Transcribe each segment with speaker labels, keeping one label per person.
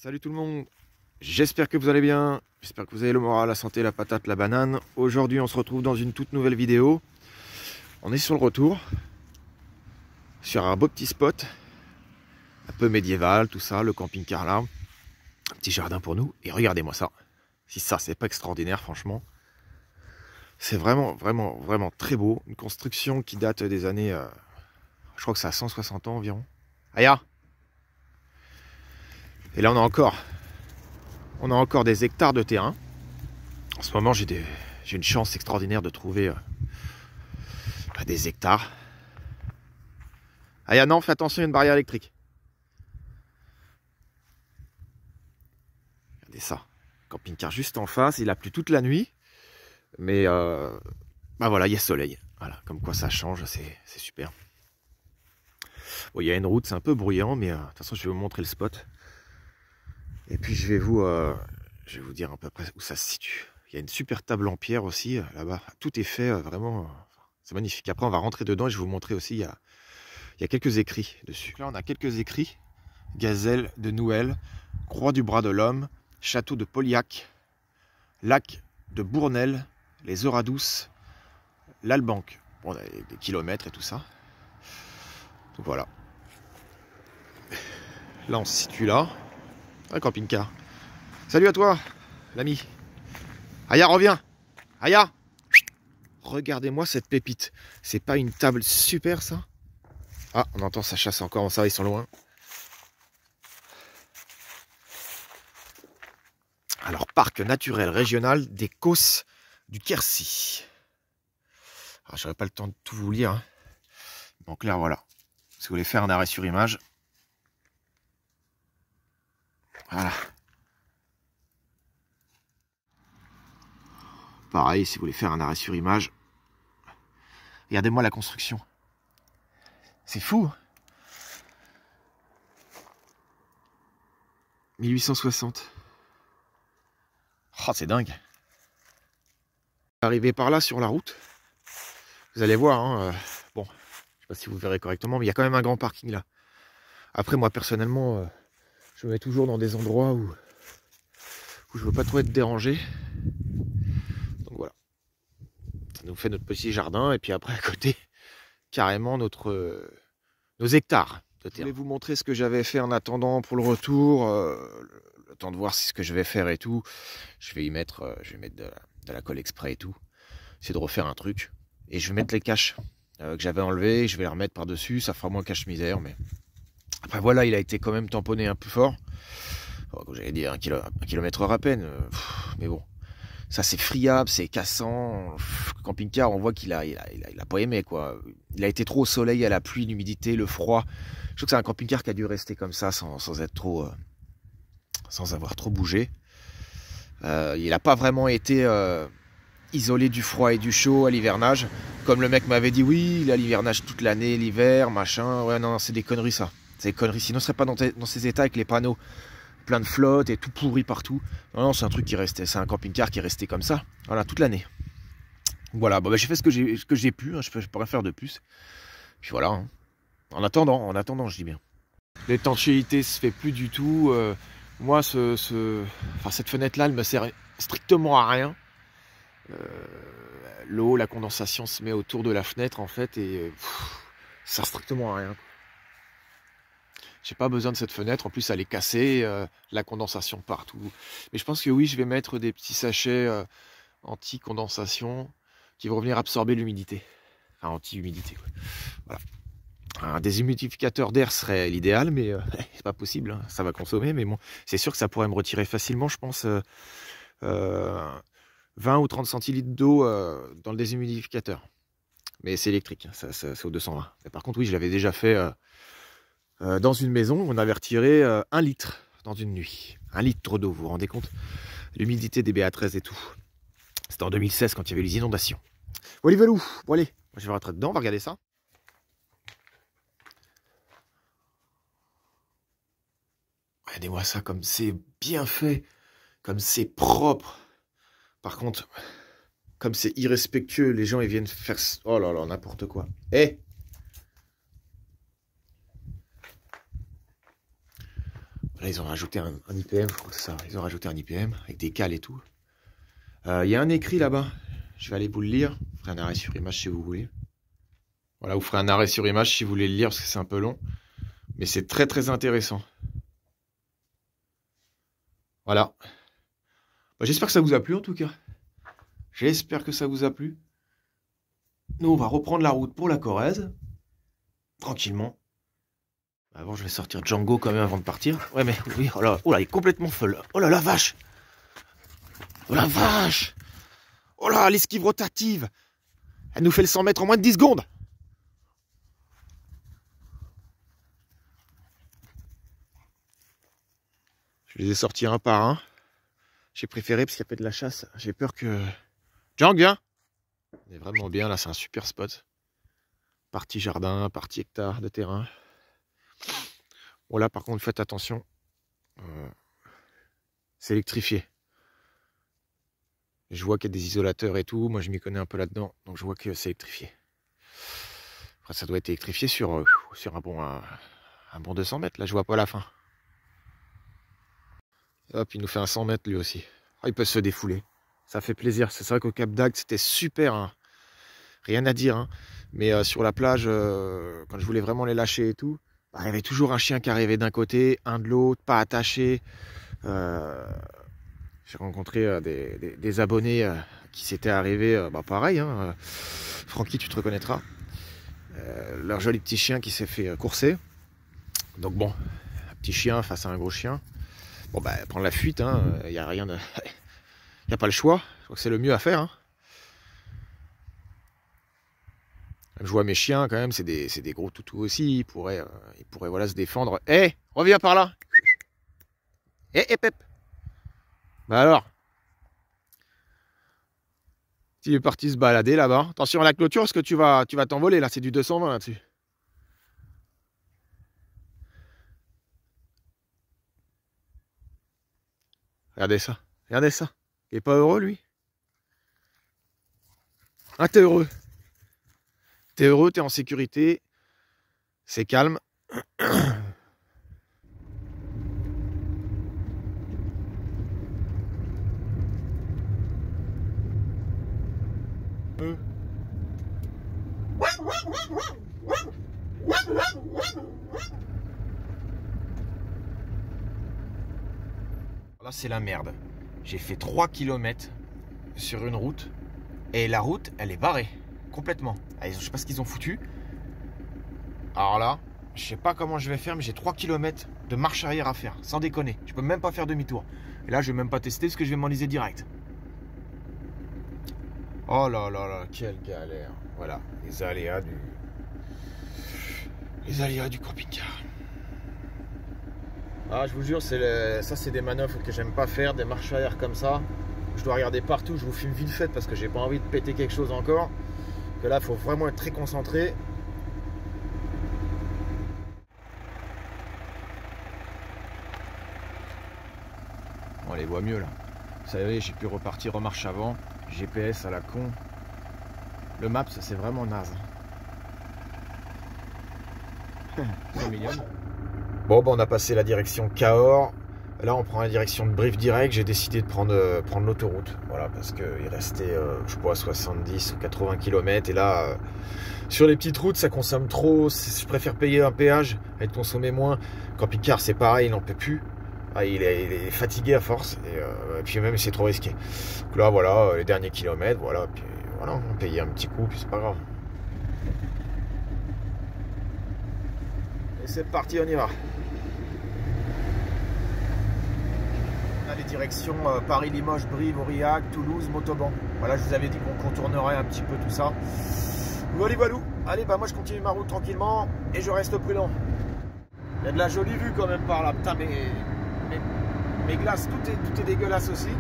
Speaker 1: Salut tout le monde, j'espère que vous allez bien, j'espère que vous avez le moral, la santé, la patate, la banane. Aujourd'hui on se retrouve dans une toute nouvelle vidéo. On est sur le retour, sur un beau petit spot, un peu médiéval, tout ça, le camping-car là. Un petit jardin pour nous, et regardez-moi ça. Si ça c'est pas extraordinaire franchement. C'est vraiment très beau. Une construction qui date des années, je crois que ça a 160 ans environ. Aya. Et là on a encore des hectares de terrain. En ce moment, j'ai une chance extraordinaire de trouver des hectares. Ah, non, fais attention, il y a une barrière électrique. Regardez ça. Camping-car juste en face. Il a plu toute la nuit. Mais bah voilà, il y a soleil. Voilà, comme quoi ça change, c'est super. Bon, il y a une route, c'est un peu bruyant, mais de toute façon, je vais vous montrer le spot. Et puis, je vais vous dire à peu près où ça se situe. Il y a une super table en pierre aussi, là-bas. Tout est fait, vraiment, c'est magnifique. Après, on va rentrer dedans et je vais vous montrer aussi, il y a quelques écrits dessus. Là, on a quelques écrits. Gazelle de Nouël, Croix du Bras de l'Homme, Château de Pauliac, Lac de Bournel, les Heures douces, l'Albanque. Bon, on a des kilomètres et tout ça. Donc voilà. Là, on se situe là. Un camping-car. Salut à toi, l'ami. Aya, reviens. Aya. Regardez-moi cette pépite. C'est pas une table super, ça? Ah, on entend ça chasse encore. Ça, ils sont loin. Alors, parc naturel régional des Causses du Quercy. Alors, j'aurais pas le temps de tout vous lire. Hein. Donc là, voilà. Si vous voulez faire un arrêt sur image. Voilà. Pareil, si vous voulez faire un arrêt sur image. Regardez-moi la construction. C'est fou. 1860. Oh, c'est dingue. Arrivé par là sur la route. Vous allez voir. Hein, bon, je sais pas si vous verrez correctement, mais il y a quand même un grand parking là. Après, moi personnellement, je me mets toujours dans des endroits où je veux pas trop être dérangé. Donc voilà. Ça nous fait notre petit jardin et puis après à côté, carrément nos hectares de terre. Je voulais vous montrer ce que j'avais fait en attendant pour le retour, le temps de voir ce que je vais faire et tout. Je vais mettre de la colle exprès et tout. C'est de refaire un truc et je vais mettre les caches que j'avais enlevées. Je vais les remettre par dessus. Ça fera moins cache-misère, mais après voilà, il a été quand même tamponné un peu fort. J'allais dire 1 km/h à peine, mais bon. Ça c'est friable, c'est cassant. Le camping-car, on voit qu'il a pas aimé quoi. Il a été trop au soleil, à la pluie, l'humidité, le froid. Je trouve que c'est un camping-car qui a dû rester comme ça sans être trop, sans avoir trop bougé. Il n'a pas vraiment été isolé du froid et du chaud à l'hivernage. Comme le mec m'avait dit, oui, il a l'hivernage toute l'année, l'hiver, machin. Ouais, non, c'est des conneries ça. C'est des conneries. Sinon, il ne serait pas dans ces états avec les panneaux plein de flotte et tout pourri partout. Non, non, c'est un truc qui restait, c'est un camping-car qui est resté comme ça, voilà, toute l'année. Voilà, bon, bah, j'ai fait ce que j'ai pu, hein, je peux rien faire de plus. Puis voilà, hein. En attendant, je dis bien. L'étanchéité se fait plus du tout. Moi, cette fenêtre-là, elle me sert strictement à rien. L'eau, la condensation se met autour de la fenêtre en fait et ça sert strictement à rien. J'ai pas besoin de cette fenêtre, en plus elle est cassée, la condensation partout. Mais je pense que oui, je vais mettre des petits sachets anti-condensation qui vont venir absorber l'humidité. Enfin, anti-humidité, quoi. Voilà. Un déshumidificateur d'air serait l'idéal, mais c'est pas possible, hein. Ça va consommer, mais bon, c'est sûr que ça pourrait me retirer facilement, je pense, 20 ou 30 centilitres d'eau dans le déshumidificateur. Mais c'est électrique, hein, c'est au 220. Mais par contre, oui, je l'avais déjà fait... dans une maison, on avait retiré 1 litre dans une nuit. 1 litre d'eau, vous vous rendez compte? L'humidité des BA13 et tout. C'était en 2016 quand il y avait les inondations. Bon, les velous, bon allez, je vais rentrer dedans, on va regarder ça. Regardez-moi ça, comme c'est bien fait, comme c'est propre. Par contre, comme c'est irrespectueux, les gens ils viennent faire... Oh là là, n'importe quoi. Eh, Là, ils ont rajouté un IPM, je crois que c'est ça. Ils ont rajouté un IPM avec des cales et tout. Il y a un écrit là-bas. Je vais aller vous le lire. Vous ferez un arrêt sur image si vous voulez. Voilà, vous ferez un arrêt sur image si vous voulez le lire parce que c'est un peu long. Mais c'est très très intéressant. Voilà. Bah, j'espère que ça vous a plu en tout cas. J'espère que ça vous a plu. Nous, on va reprendre la route pour la Corrèze. Tranquillement. Avant, je vais sortir Django quand même avant de partir. Ouais, mais oui, oh là, il est complètement folle. Oh là, la vache! Oh la vache! Oh là, l'esquive rotative! Elle nous fait le 100 mètres en moins de 10 secondes! Je les ai sortis un par un. J'ai préféré parce qu'il y a pas de la chasse. J'ai peur que... Django, viens! On est vraiment bien, là, c'est un super spot. Partie jardin, partie hectare de terrain. Bon là par contre faites attention, c'est électrifié. Je vois qu'il y a des isolateurs et tout, moi je m'y connais un peu là-dedans, donc je vois que c'est électrifié. Après ça doit être électrifié sur un bon 200 mètres, là je vois pas la fin. Hop, il nous fait un 100 mètres lui aussi. Oh, il peut se défouler, ça fait plaisir. C'est vrai qu'au Cap d'Agde c'était super, hein. Rien à dire, hein. Mais sur la plage, quand je voulais vraiment les lâcher et tout, bah, il y avait toujours un chien qui arrivait d'un côté, un de l'autre, pas attaché. J'ai rencontré des abonnés qui s'étaient arrivés, bah, pareil, hein, Francky, tu te reconnaîtras. Leur joli petit chien qui s'est fait courser. Donc bon, un petit chien face à un gros chien. Bon bah prendre la fuite, hein, y a rien de... y a pas le choix, je crois que c'est le mieux à faire, hein. Je vois mes chiens quand même, c'est des gros toutous aussi, ils pourraient voilà, se défendre. Hé, reviens par là. Hé, Pep. Bah alors, il est parti se balader là-bas. Attention à la clôture, parce que tu vas t'envoler là, c'est du 220 là-dessus. Regardez ça, regardez ça. Il est pas heureux lui? Ah, t'es heureux. T'es heureux, t'es en sécurité, c'est calme. Là c'est la merde. J'ai fait 3 km sur une route et la route elle est barrée. Complètement. Je sais pas ce qu'ils ont foutu. Alors là, je sais pas comment je vais faire, mais j'ai 3 km de marche arrière à faire, sans déconner. Je peux même pas faire demi-tour. Et là, je vais même pas tester parce que je vais m'enliser direct. Oh là là là, quelle galère. Voilà, les aléas du camping-car. Ah, je vous jure, ça c'est des manœuvres que j'aime pas faire, des marches arrière comme ça. Je dois regarder partout, je vous filme vite fait parce que j'ai pas envie de péter quelque chose encore. Que là, il faut vraiment être très concentré. On les voit mieux là. Vous savez, j'ai pu repartir en marche avant. GPS à la con. Le Maps, c'est vraiment naze. C'est mignon. Bon, on a passé la direction Cahors. Là, on prend la direction de Brive direct. J'ai décidé de prendre l'autoroute. Voilà, parce qu'il restait, je sais pas, 70 ou 80 km. Et là, sur les petites routes, ça consomme trop. Je préfère payer un péage et de consommer moins. Camping-car, c'est pareil, il n'en peut plus. Ah, il est fatigué à force. Et puis même, c'est trop risqué. Donc là, voilà, les derniers kilomètres, voilà. Puis voilà, on paye un petit coup, puis c'est pas grave. Et c'est parti, on y va. Les directions Paris-Limoges, Brive, Aurillac, Toulouse, Montauban. Voilà, je vous avais dit qu'on contournerait un petit peu tout ça. Voilà, voilà. Allez, bah moi je continue ma route tranquillement et je reste prudent. Il y a de la jolie vue quand même par là. Putain, mes glaces, tout est dégueulasse aussi.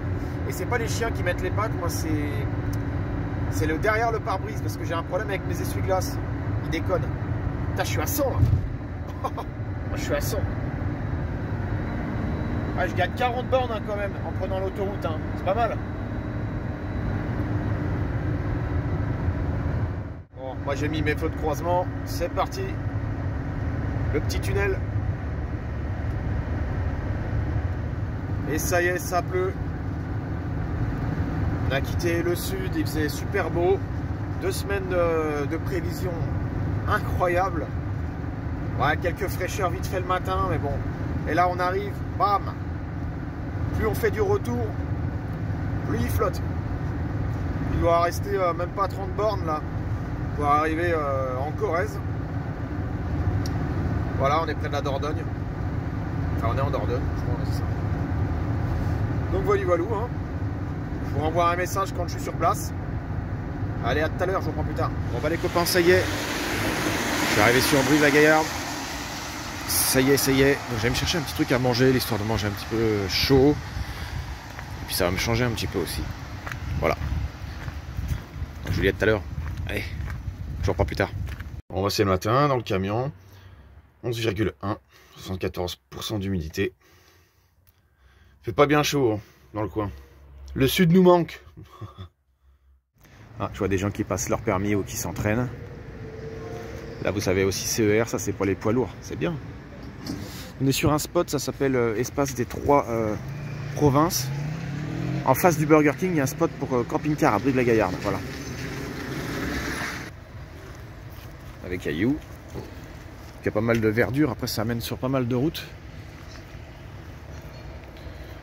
Speaker 1: Et c'est pas les chiens qui mettent les pattes, moi c'est le derrière le pare-brise parce que j'ai un problème avec mes essuie-glaces. Ils déconnent. Putain, je suis à 100 là. Moi je suis à 100. Ah, je gagne 40 bornes hein, quand même en prenant l'autoroute, hein. C'est pas mal. Bon, moi j'ai mis mes feux de croisement, c'est parti. Le petit tunnel. Et ça y est, ça pleut. On a quitté le sud, il faisait super beau. 2 semaines de prévision incroyable. Ouais, quelques fraîcheurs vite fait le matin, mais bon. Et là on arrive, bam. Plus on fait du retour, plus il flotte. Il doit rester même pas 30 bornes là pour arriver en Corrèze. Voilà, on est près de la Dordogne. Enfin, on est en Dordogne, je crois, c'est ça. Donc voilà, hein. Je vous renvoie un message quand je suis sur place. Allez, à tout à l'heure, je vous reprends plus tard. Bon bah les copains, ça y est. Je suis arrivé sur Brive-la-Gaillarde. Ça y est, ça y est. Donc je vais me chercher un petit truc à manger, l'histoire de manger un petit peu chaud. Et puis ça va me changer un petit peu aussi. Voilà. Donc je vous dis à tout à l'heure. Allez, je vous reprends plus tard. On va c'est le matin dans le camion. 11,1. 74% d'humidité. Fait pas bien chaud hein, dans le coin. Le sud nous manque. Ah, je vois des gens qui passent leur permis ou qui s'entraînent. Là, vous savez aussi CER, ça c'est pour les poids lourds. C'est bien. On est sur un spot, ça s'appelle Espace des 3 provinces. En face du Burger King, il y a un spot pour camping-car à Brive-la-Gaillarde. Voilà. Avec cailloux. Il y a pas mal de verdure. Après, ça mène sur pas mal de routes.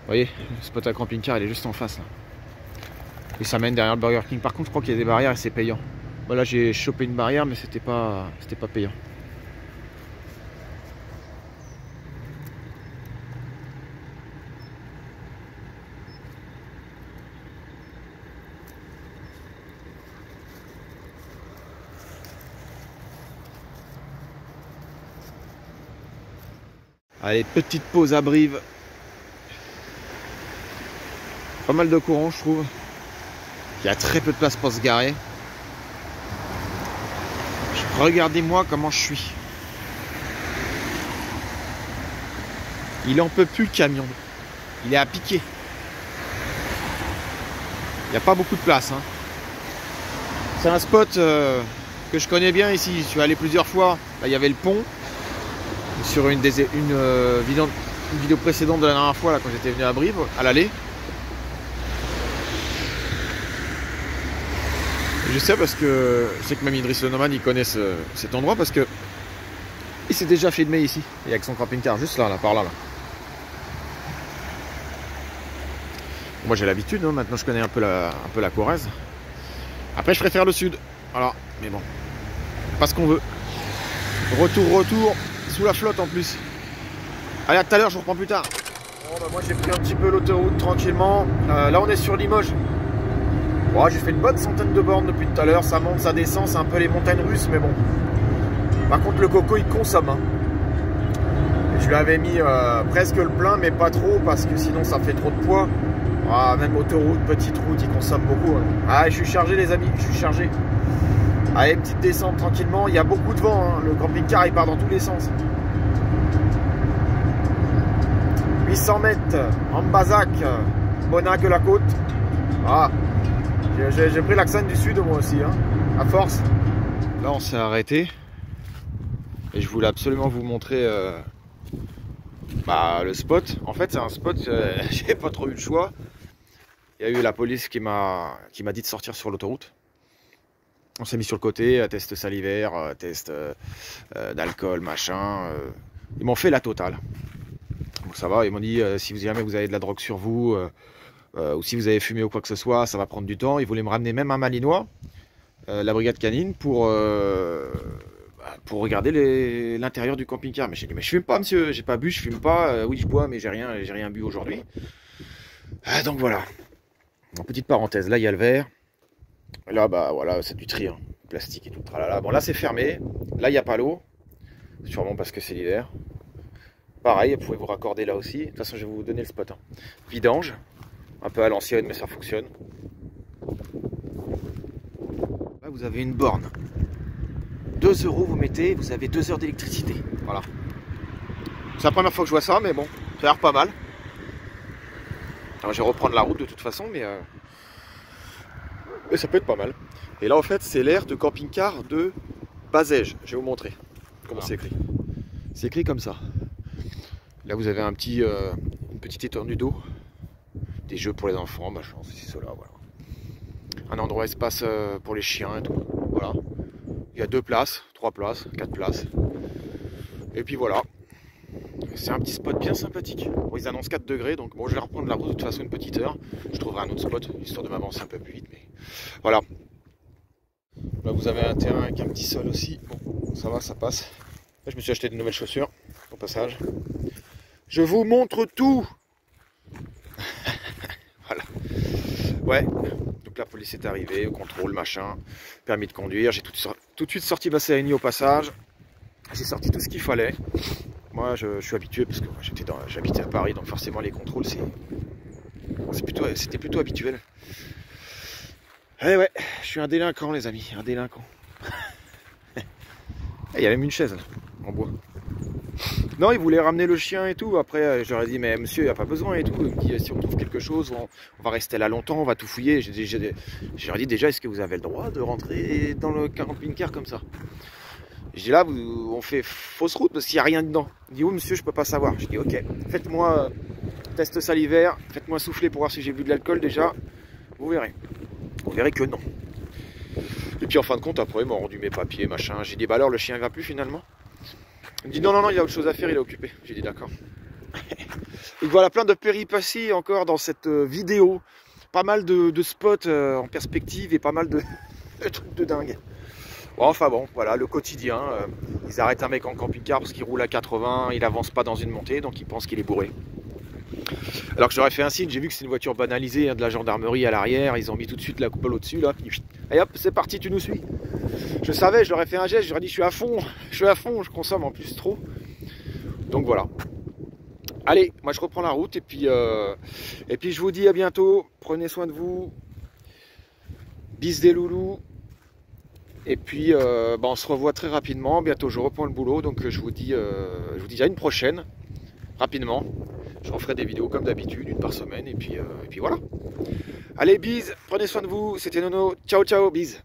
Speaker 1: Vous voyez, le spot à camping-car, il est juste en face. Là. Et ça mène derrière le Burger King. Par contre, je crois qu'il y a des barrières et c'est payant. Voilà, j'ai chopé une barrière, mais c'était pas payant. Allez, petite pause à Brive. Pas mal de courant, je trouve. Il y a très peu de place pour se garer. Regardez-moi comment je suis. Il en peut plus le camion. Il est à piquer. Il n'y a pas beaucoup de place. Hein. C'est un spot que je connais bien ici. Je suis allé plusieurs fois. Là, il y avait le pont. Sur une vidéo précédente de la dernière fois, là, quand j'étais venu à Brive, à l'aller. Je sais parce que je sais que même Idriss Le Nomade il connaît cet endroit parce que il s'est déjà filmé ici et avec son camping-car juste là, par là. Moi j'ai l'habitude, hein, maintenant je connais un peu la Corrèze. Après je préfère le sud, voilà, mais bon, pas ce qu'on veut. Retour, sous la flotte en plus. Allez, à tout à l'heure, je vous reprends plus tard. Bon, bah, moi j'ai pris un petit peu l'autoroute tranquillement. Là on est sur Limoges. Ouais, j'ai fait une bonne centaine de bornes depuis tout à l'heure, ça monte, ça descend, c'est un peu les montagnes russes, mais bon. Par contre, le coco, il consomme. Hein. Je lui avais mis presque le plein, mais pas trop, parce que sinon, ça fait trop de poids. Ah, même autoroute, petite route, il consomme beaucoup. Hein. Ah, je suis chargé, les amis, je suis chargé. Allez, petite descente tranquillement, il y a beaucoup de vent, hein. Le camping-car, il part dans tous les sens. 800 mètres, en Bazac, Bonac-la-Côte. Ah. J'ai pris l'accent du sud moi aussi, hein, à force. Là on s'est arrêté et je voulais absolument vous montrer le spot. En fait c'est un spot, j'ai pas trop eu le choix. Il y a eu la police qui m'a dit de sortir sur l'autoroute. On s'est mis sur le côté, test salivaire, test d'alcool, machin. Ils m'ont fait la totale. Donc ça va, ils m'ont dit si jamais vous avez de la drogue sur vous, ou si vous avez fumé ou quoi que ce soit, ça va prendre du temps. Ils voulaient me ramener même un Malinois, la brigade canine, pour regarder l'intérieur du camping-car. Mais j'ai dit, mais je fume pas, monsieur, j'ai pas bu, je fume pas. Oui, je bois, mais j'ai rien bu aujourd'hui. Donc voilà. En petite parenthèse, là il y a le verre. Là, bah voilà, c'est du tri, hein, plastique et tout. Tralala. Bon, là c'est fermé. Là il n'y a pas l'eau, sûrement parce que c'est l'hiver. Pareil, vous pouvez vous raccorder là aussi. De toute façon, je vais vous donner le spot. Hein. Vidange. Un peu à l'ancienne, mais ça fonctionne. Là, vous avez une borne. 2 € vous mettez, vous avez 2 heures d'électricité. Voilà. C'est la première fois que je vois ça, mais bon, ça a l'air pas mal. Alors, je vais reprendre la route de toute façon, mais ça peut être pas mal. Et là, en fait, c'est l'aire de camping-car de Bazège. Je vais vous montrer comment c'est écrit. C'est écrit comme ça. Là, vous avez une petite étendue d'eau. des jeux pour les enfants, machin, ceci, cela, voilà. Un endroit espace pour les chiens et tout, voilà. Il y a 2 places, 3 places, 4 places. Et puis voilà. C'est un petit spot bien sympathique. Bon, ils annoncent 4 degrés, donc bon, je vais reprendre la route de toute façon une petite heure. Je trouverai un autre spot, histoire de m'avancer un peu plus vite, mais voilà. Là, vous avez un terrain avec un petit sol aussi. Bon, ça va, ça passe. Là, je me suis acheté de nouvelles chaussures, au passage. Je vous montre tout. Voilà. Ouais. Donc la police est arrivée, au contrôle, machin, permis de conduire. J'ai tout de suite sorti ma CNI au passage. J'ai sorti tout ce qu'il fallait. Moi, je suis habitué parce que j'habitais à Paris, donc forcément les contrôles, c'était plutôt habituel. Eh ouais, je suis un délinquant, les amis, un délinquant. Il y a même une chaise là, en bois. Non, il voulait ramener le chien et tout. Après, je leur ai dit, mais monsieur, il n'y a pas besoin et tout. Il me dit, si on trouve quelque chose, on va rester là longtemps, on va tout fouiller. Je leur ai dit, déjà, est-ce que vous avez le droit de rentrer dans le camping-car comme ça? Je dis, là, on fait fausse route parce qu'il n'y a rien dedans. Il dit, oui, monsieur, je peux pas savoir. Je dis, ok, faites-moi test salivaire, faites-moi souffler pour voir si j'ai bu de l'alcool déjà. Vous verrez. Vous verrez que non. Et puis en fin de compte, après, ils m'ont rendu mes papiers, machin. J'ai dit, bah alors, le chien ne va plus finalement? Il me dit, non, non, non, il y a autre chose à faire, il est occupé. J'ai dit, d'accord. Et voilà, plein de péripéties encore dans cette vidéo. Pas mal de spots en perspective et pas mal de trucs de dingue. Bon, enfin bon, voilà, le quotidien. Ils arrêtent un mec en camping-car parce qu'il roule à 80, il avance pas dans une montée, donc ils pensent qu'il est bourré. Alors que j'aurais fait un signe, j'ai vu que c'est une voiture banalisée, hein, de la gendarmerie à l'arrière, ils ont mis tout de suite la coupole au-dessus, là, et hop, c'est parti, tu nous suis. Je savais, je leur ai fait un geste, je leur ai dit, je suis à fond, je consomme en plus trop. Donc voilà. Allez, moi je reprends la route, et puis je vous dis à bientôt, prenez soin de vous, bis des loulous, et puis on se revoit très rapidement, bientôt je reprends le boulot, donc je vous dis à une prochaine, rapidement. Je referai des vidéos comme d'habitude, une par semaine, et puis voilà. Allez, bise, prenez soin de vous, c'était Nono, ciao ciao, bise.